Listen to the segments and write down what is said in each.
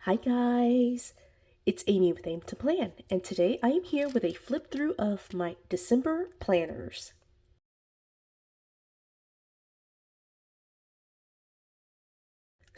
Hi guys, it's Amy with Aim to Plan, and today I am here with a flip through of my December planners.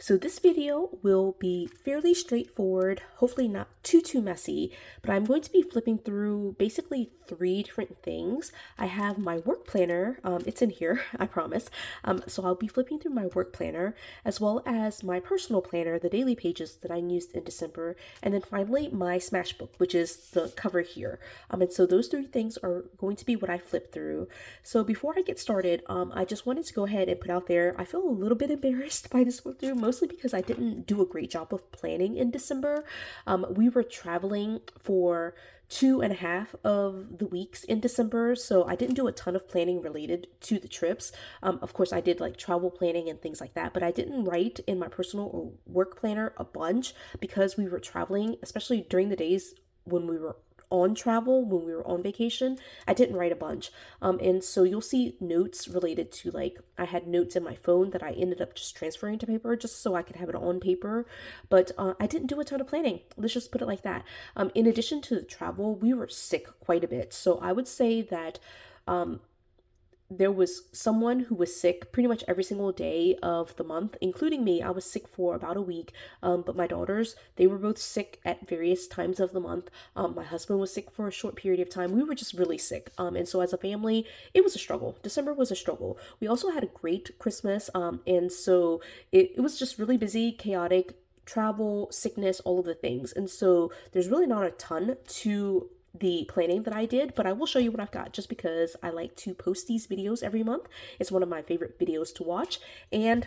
So this video will be fairly straightforward, hopefully not too messy, but I'm going to be flipping through basically three different things. I have my work planner, it's in here, I promise. So I'll be flipping through my work planner as well as my personal planner, the daily pages that I used in December, and then finally my Smashbook, which is the cover here. And so those three things are going to be what I flip through. So before I get started, I just wanted to go ahead and put out there, I feel a little bit embarrassed by this flip through, mostly because I didn't do a great job of planning in December. We were traveling for 2.5 of the weeks in December, so I didn't do a ton of planning related to the trips. Of course, I did like travel planning and things like that, but I didn't write in my personal or work planner a bunch because we were traveling, especially during the days when we were on travel, when we were on vacation. I didn't write a bunch. And so you'll see notes related to, like, I had notes in my phone that I ended up just transferring to paper just so I could have it on paper. But I didn't do a ton of planning. Let's just put it like that. In addition to the travel, we were sick quite a bit. So I would say that there was someone who was sick pretty much every single day of the month, including me. I was sick for about a week, but my daughters, they were both sick at various times of the month. My husband was sick for a short period of time. We were just really sick. And so as a family, it was a struggle. December was a struggle. We also had a great Christmas. And so it was just really busy, chaotic, travel, sickness, all of the things. And so there's really not a ton to the planning that I did, but I will show you what I've got just because I like to post these videos every month. It's one of my favorite videos to watch, and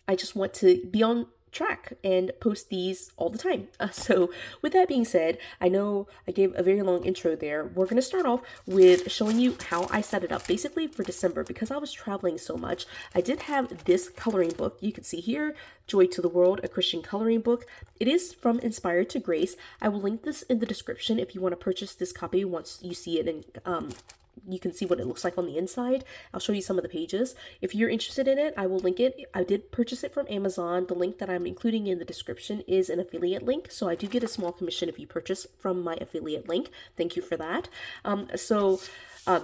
I just want to be on track and post these all the time. So with that being said, I know I gave a very long intro there. We're going to start off with showing you how I set it up basically for December. Because I was traveling so much, I did have this coloring book. You can see here, Joy to the World, a Christian coloring book. It is from Inspired to Grace. I will link this in the description if you want to purchase this copy once you see it in you can see what it looks like on the inside. I'll show you some of the pages. If you're interested in it, I will link it. I did purchase it from Amazon. The link that I'm including in the description is an affiliate link, so I do get a small commission if you purchase from my affiliate link. Thank you for that.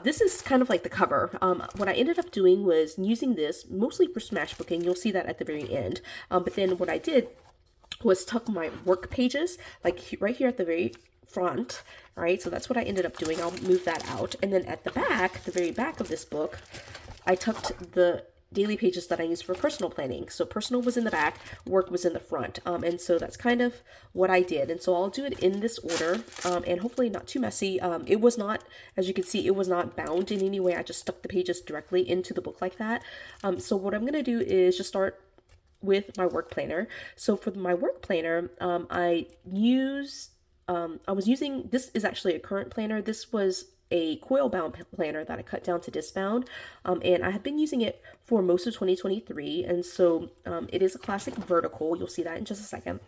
This is kind of like the cover. What I ended up doing was using this mostly for Smashbooking. You'll see that at the very end. But then what I did was tuck my work pages like right here at the very front. All right, so that's what I ended up doing. I'll move that out. And then at the back, the very back of this book, I tucked the daily pages that I use for personal planning. So personal was in the back, work was in the front. And so that's kind of what I did. And so I'll do it in this order, and hopefully not too messy. It was not, as you can see, it was not bound in any way. I just stuck the pages directly into the book like that. So what I'm going to do is just start with my work planner. So for my work planner, I was using, this is actually a current planner. This was a coil bound planner that I cut down to disc bound, and I have been using it for most of 2023. And so it is a classic vertical. You'll see that in just a second.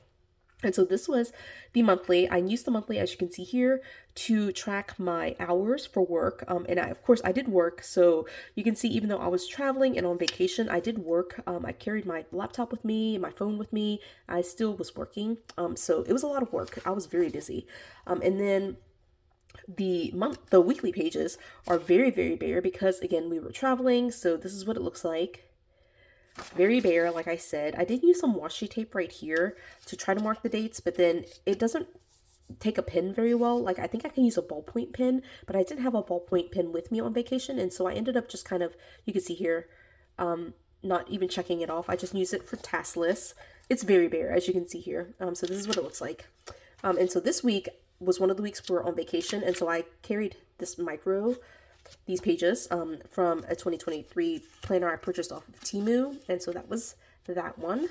And so this was the monthly. I used the monthly, as you can see here, to track my hours for work. And of course, I did work. So you can see, even though I was traveling and on vacation, I did work. I carried my laptop with me, my phone with me. I still was working. So it was a lot of work. I was very busy. And then the weekly pages are very bare because, again, we were traveling. So this is what it looks like. Very bare, like I said. I did use some washi tape right here to try to mark the dates, but then it doesn't take a pen very well. Like, I think I can use a ballpoint pen, but I didn't have a ballpoint pen with me on vacation, and so I ended up just kind of, you can see here, not even checking it off. I just use it for task lists. It's very bare, as you can see here. So this is what it looks like. And so this week was one of the weeks we were on vacation, and so I carried these pages from a 2023 planner I purchased off of Temu, and so that was that one.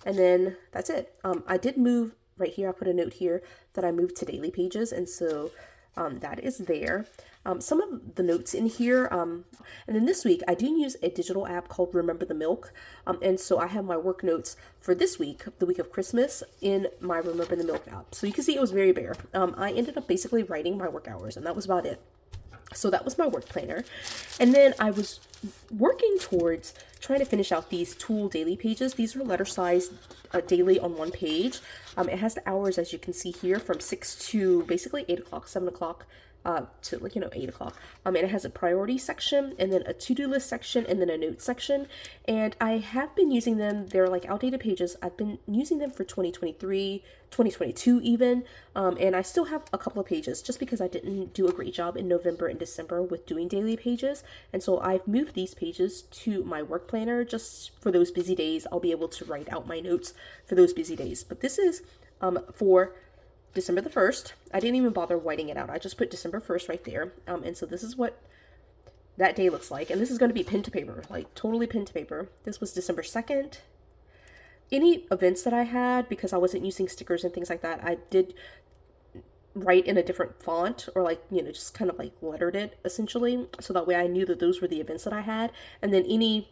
And then that's it. I did move right here. I put a note here that I moved to daily pages, and so that is there. Some of the notes in here, and then this week I do use a digital app called Remember the Milk, and so I have my work notes for this week, the week of Christmas, in my Remember the Milk app. So you can see it was very bare. I ended up basically writing my work hours, and that was about it. So that was my work planner. And then I was working towards trying to finish out these tool daily pages. These are letter size daily on one page. It has the hours, as you can see here, from 6 to basically 8 o'clock, 7 o'clock, to 8 o'clock. And it has a priority section, and then a to-do list section, and then a note section. And I have been using them. They're like outdated pages. I've been using them for 2023, 2022 even. And I still have a couple of pages just because I didn't do a great job in November and December with doing daily pages. And so I've moved these pages to my work planner just for those busy days. I'll be able to write out my notes for those busy days. But this is for December the 1st. I didn't even bother whiting it out. I just put December 1st right there. And so this is what that day looks like. And this is going to be pen to paper, like totally pen to paper. This was December 2nd. Any events that I had, because I wasn't using stickers and things like that, I did write in a different font, or like, just kind of like lettered it essentially. So that way I knew that those were the events that I had. And then any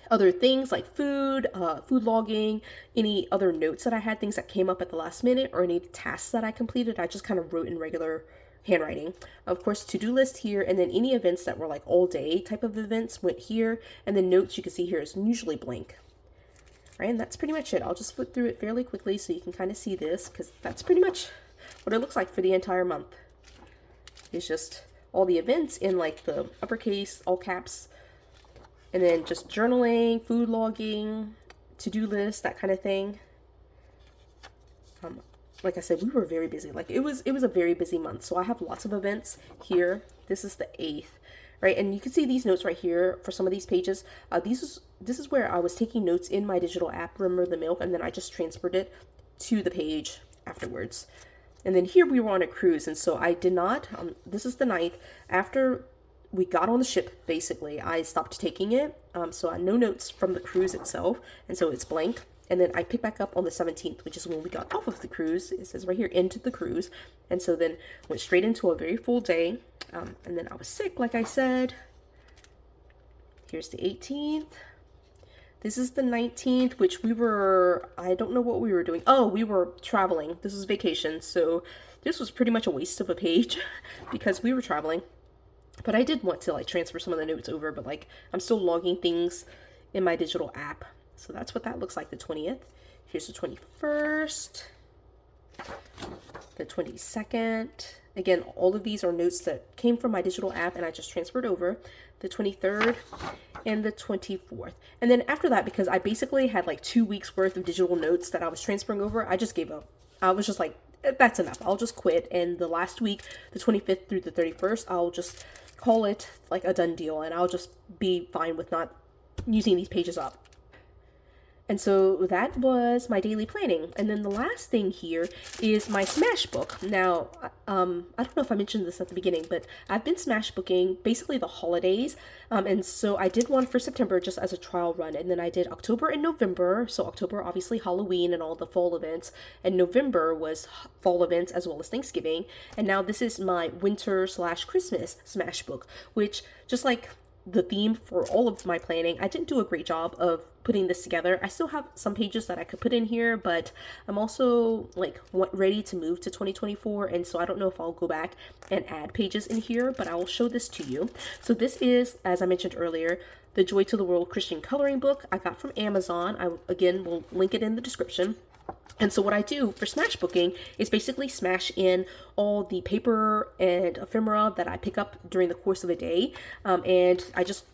other things like food logging, any other notes that I had, things that came up at the last minute, or any tasks that I completed, I just kind of wrote in regular handwriting. Of course, to-do list here, and then any events that were like all day type of events went here, and then notes you can see here is usually blank. Right, and that's pretty much it. I'll just flip through it fairly quickly so you can kind of see this, because that's pretty much what it looks like for the entire month. It's just all the events in like the uppercase, all caps, and then just journaling, food logging, to-do list, that kind of thing. Like I said, we were very busy. Like it was a very busy month. So I have lots of events here. This is the 8th, right? And you can see these notes right here for some of these pages. This is where I was taking notes in my digital app, Remember the Milk, and then I just transferred it to the page afterwards. And then here we were on a cruise, and so I did not. This is the 9th. After we got on the ship, basically, I stopped taking it. So I no notes from the cruise itself, and so it's blank. And then I picked back up on the 17th, which is when we got off of the cruise. It says right here, into the cruise. And so then went straight into a very full day. And then I was sick, like I said. Here's the 18th. This is the 19th, which I don't know what we were doing. Oh, we were traveling. This was vacation. So this was pretty much a waste of a page because we were traveling. But I did want to like transfer some of the notes over, but like I'm still logging things in my digital app. So that's what that looks like, the 20th. Here's the 21st, the 22nd. Again, all of these are notes that came from my digital app and I just transferred over. The 23rd and the 24th. And then after that, because I basically had like 2 weeks worth of digital notes that I was transferring over, I just gave up. I was just like, that's enough. I'll just quit. And the last week, the 25th through the 31st, I'll just call it like a done deal, and I'll just be fine with not using these pages up. And so that was my daily planning. And then the last thing here is my Smashbook. Now, I don't know if I mentioned this at the beginning, but I've been Smashbooking basically the holidays. And so I did one for September just as a trial run. And then I did October and November. So October, obviously Halloween and all the fall events. And November was fall events as well as Thanksgiving. And now this is my winter/Christmas Smashbook, which just like the theme for all of my planning, I didn't do a great job of putting this together. I still have some pages that I could put in here, but I'm also like ready to move to 2024, and so I don't know if I'll go back and add pages in here, but I will show this to you. So this is, as I mentioned earlier, the Joy to the World Christian Coloring Book I got from Amazon. I again will link it in the description. And so what I do for Smashbooking is basically smash in all the paper and ephemera that I pick up during the course of a day, and I just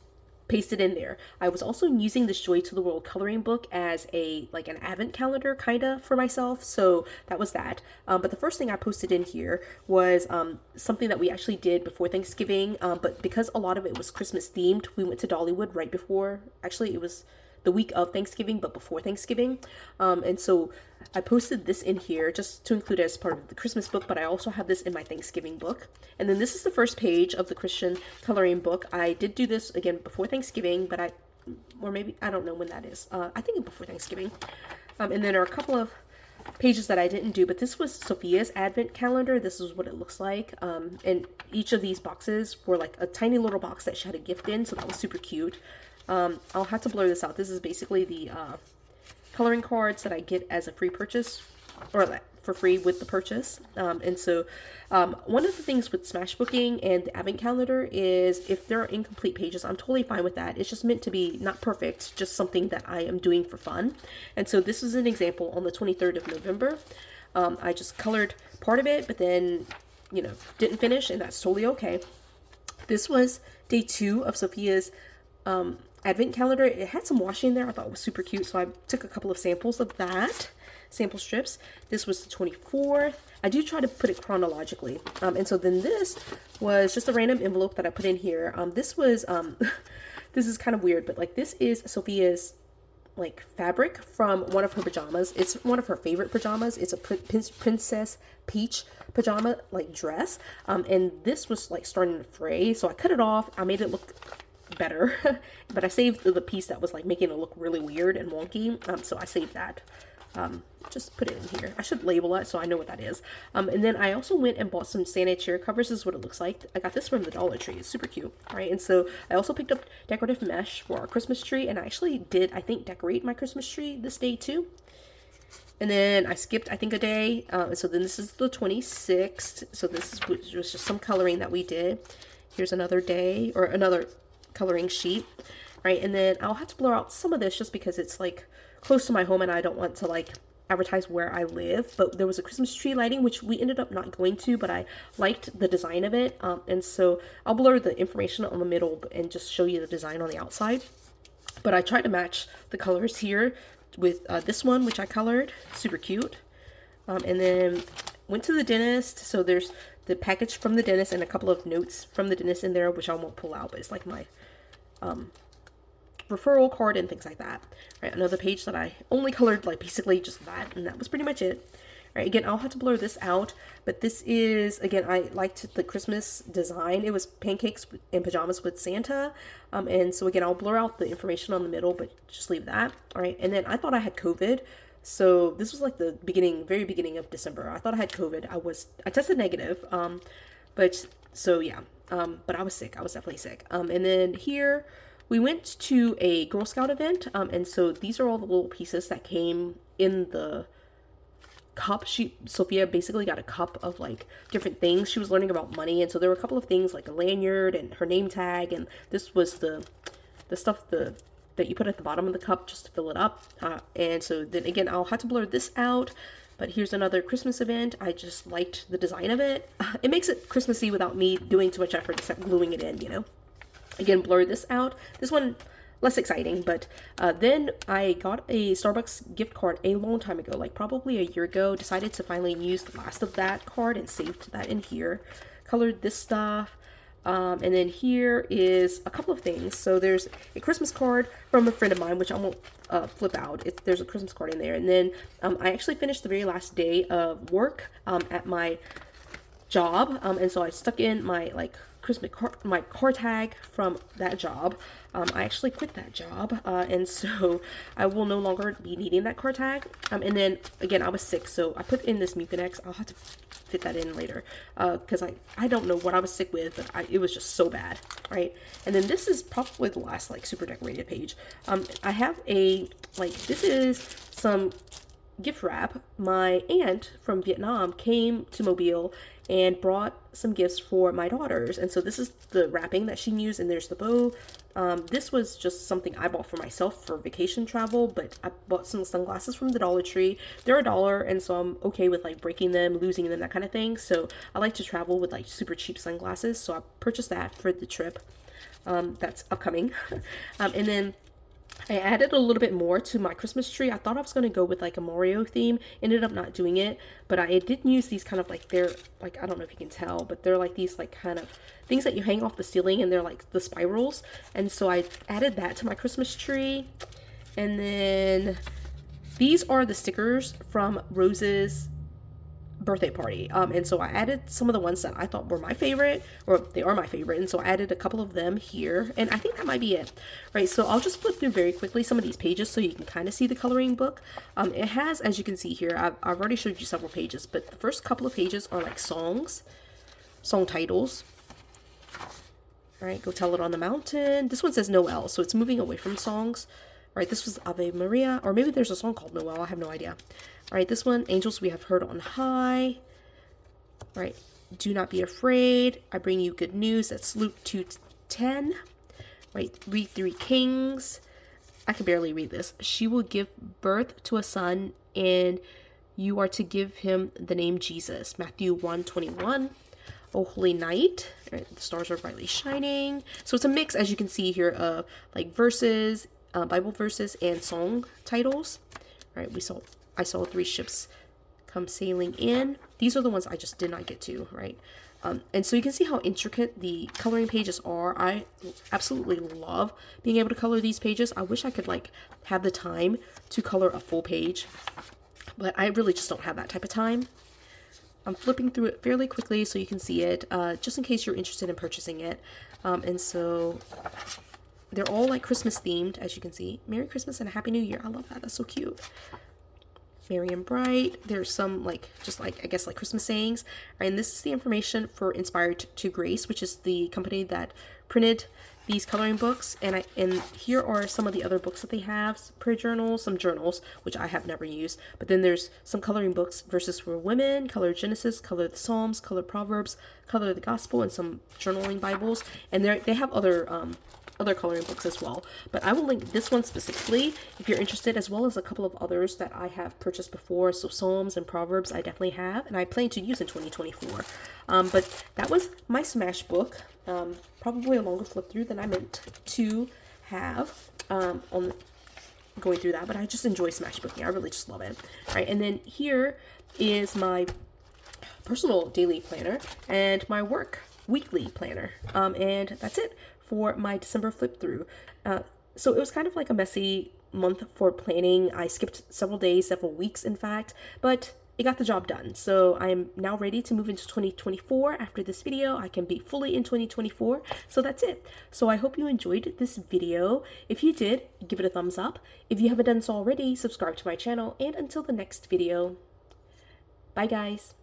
paste it in there. I was also using this Joy to the World coloring book as an advent calendar kind of for myself, so that was that. But the first thing I posted in here was something that we actually did before Thanksgiving, but because a lot of it was Christmas themed, we went to Dollywood right before, actually it was the week of Thanksgiving, but before Thanksgiving. And so I posted this in here just to include it as part of the Christmas book, but I also have this in my Thanksgiving book. And then this is the first page of the Christian coloring book. I did do this again before Thanksgiving, but I don't know when that is. I think before Thanksgiving. And then there are a couple of pages that I didn't do, but this was Sophia's advent calendar. This is what it looks like. And each of these boxes were like a tiny little box that she had a gift in, so that was super cute. I'll have to blur this out. This is basically the coloring cards that I get as a free purchase, or for free with the purchase. And so one of the things with Smashbooking and the advent calendar is if there are incomplete pages, I'm totally fine with that. It's just meant to be not perfect, just something that I am doing for fun. And so this is an example on the 23rd of November. I just colored part of it, but then, you know, didn't finish, and that's totally okay. This was day 2 of Sophia's advent calendar. It had some washi in there. I thought it was super cute, so I took a couple of samples of that, sample strips. This was the 24th. I do try to put it chronologically. And so then this was just a random envelope that I put in here. This was, this is kind of weird, but like this is Sophia's like fabric from one of her pajamas. It's one of her favorite pajamas. It's a Princess Peach pajama like dress. And this was like starting to fray, so I cut it off. I made it look better, but I saved the piece that was like making it look really weird and wonky. So I saved that. Just put it in here. I should label it so I know what that is. And then I also went and bought some Santa chair covers. This is what it looks like. I got this from the Dollar Tree. It's super cute. All right. And so I also picked up decorative mesh for our Christmas tree. And I actually did, I think, decorate my Christmas tree this day too. And then I skipped, I think, a day. So then this is the 26th. So this was just some coloring that we did. Here's another day or another coloring sheet. All right. And then I'll have to blur out some of this just because it's like close to my home and I don't want to like advertise where I live. But there was a Christmas tree lighting, which we ended up not going to, but I liked the design of it. And so I'll blur the information on the middle and just show you the design on the outside. But I tried to match the colors here with this one, which I colored. Super cute. And then went to the dentist. So there's the package from the dentist and a couple of notes from the dentist in there, which I won't pull out, but it's like my referral card and things like that. Right, another page that I only colored like basically just that, and that was pretty much it. All right, again, I'll have to blur this out, but this is, again, I liked the Christmas design. It was pancakes and pajamas with Santa, and so again, I'll blur out the information on the middle, but just leave that. All right, and then I thought I had COVID, so this was like the very beginning of December. I thought I had COVID. I tested negative, but so yeah, but I was sick. I was definitely sick. And then here we went to a Girl Scout event, and so these are all the little pieces that came in the cup. Sophia basically got a cup of like different things. She was learning about money, and so there were a couple of things like a lanyard and her name tag, and this was the stuff that you put at the bottom of the cup just to fill it up. And so then again, I'll have to blur this out. But here's another Christmas event. I just liked the design of it. It makes it Christmassy without me doing too much effort except gluing it in, you know. Again, blur this out. This one, less exciting, but then I got a Starbucks gift card a long time ago, like probably a year ago. Decided to finally use the last of that card and saved that in here. Colored this stuff. And then here is a couple of things. So there's a Christmas card from a friend of mine, which I won't flip out. There's a Christmas card in there. And then I actually finished the very last day of work at my job. And so I stuck in my like my car tag from that job. I actually quit that job, and so I will no longer be needing that car tag. And then again, I was sick, so I put in this Mucinex. I'll have to fit that in later, because I don't know what I was sick with, but it was just so bad, right? And then this is probably the last like super decorated page. I have this is some gift wrap. My aunt from Vietnam came to Mobile and brought some gifts for my daughters, and so this is the wrapping that she used, and there's the bow. This was just something I bought for myself for vacation travel, but I bought some sunglasses from the Dollar Tree. They're $1, and so I'm okay with like breaking them, losing them, that kind of thing. So I like to travel with like super cheap sunglasses, so I purchased that for the trip that's upcoming. And then I added a little bit more to my Christmas tree. I thought I was going to go with like a Mario theme. Ended up not doing it, but I did use these kind of like, they're like, I don't know if you can tell, but they're like these like kind of things that you hang off the ceiling, and they're like the spirals. And so I added that to my Christmas tree. And then these are the stickers from Rose's birthday party, and so I added some of the ones that I thought were my favorite, or they are my favorite, and so I added a couple of them here, and I think that might be it, right? So I'll just flip through very quickly some of these pages so you can kind of see the coloring book. It has, as you can see here, I've already showed you several pages, but the first couple of pages are like song titles. All right, Go Tell It on the Mountain. This one says Noel, so it's moving away from songs. Right, this was Ave Maria, or maybe there's a song called Noel, I have no idea. All right, this one, angels we have heard on high. All right, do not be afraid. I bring you good news. That's Luke 2:10. Right, read 3 Kings. I can barely read this. She will give birth to a son, and you are to give him the name Jesus. Matthew 1:21. Oh, holy night. Right, the stars are brightly shining. So it's a mix, as you can see here, of like verses, Bible verses, and song titles. All right, I saw 3 ships come sailing in. These are the ones I just did not get to, right? And so you can see how intricate the coloring pages are. I absolutely love being able to color these pages. I wish I could like have the time to color a full page, but I really just don't have that type of time. I'm flipping through it fairly quickly so you can see it, just in case you're interested in purchasing it. And so they're all like Christmas themed, as you can see. Merry Christmas and a Happy New Year. I love that. That's so cute. Merry and bright. There's some like just like I guess like Christmas sayings. And this is the information for Inspired to Grace, which is the company that printed these coloring books. And here are some of the other books that they have: prayer journals, some journals which I have never used. But then there's some coloring books: Verses for Women, Color Genesis, Color the Psalms, Color Proverbs, Color the Gospel, and some journaling Bibles. And they have other coloring books as well, but I will link this one specifically if you're interested, as well as a couple of others that I have purchased before. So Psalms and Proverbs I definitely have, and I plan to use in 2024. But that was my Smashbook. Probably a longer flip through than I meant to have on going through that, but I just enjoy Smashbooking. I really just love it. All right, and then here is my personal daily planner and my work weekly planner, and that's it for my December flip through. So it was kind of like a messy month for planning. I skipped several days, several weeks in fact, but it got the job done. So I am now ready to move into 2024. After this video, I can be fully in 2024. So that's it. So I hope you enjoyed this video. If you did, give it a thumbs up. If you haven't done so already, subscribe to my channel, and until the next video, bye guys.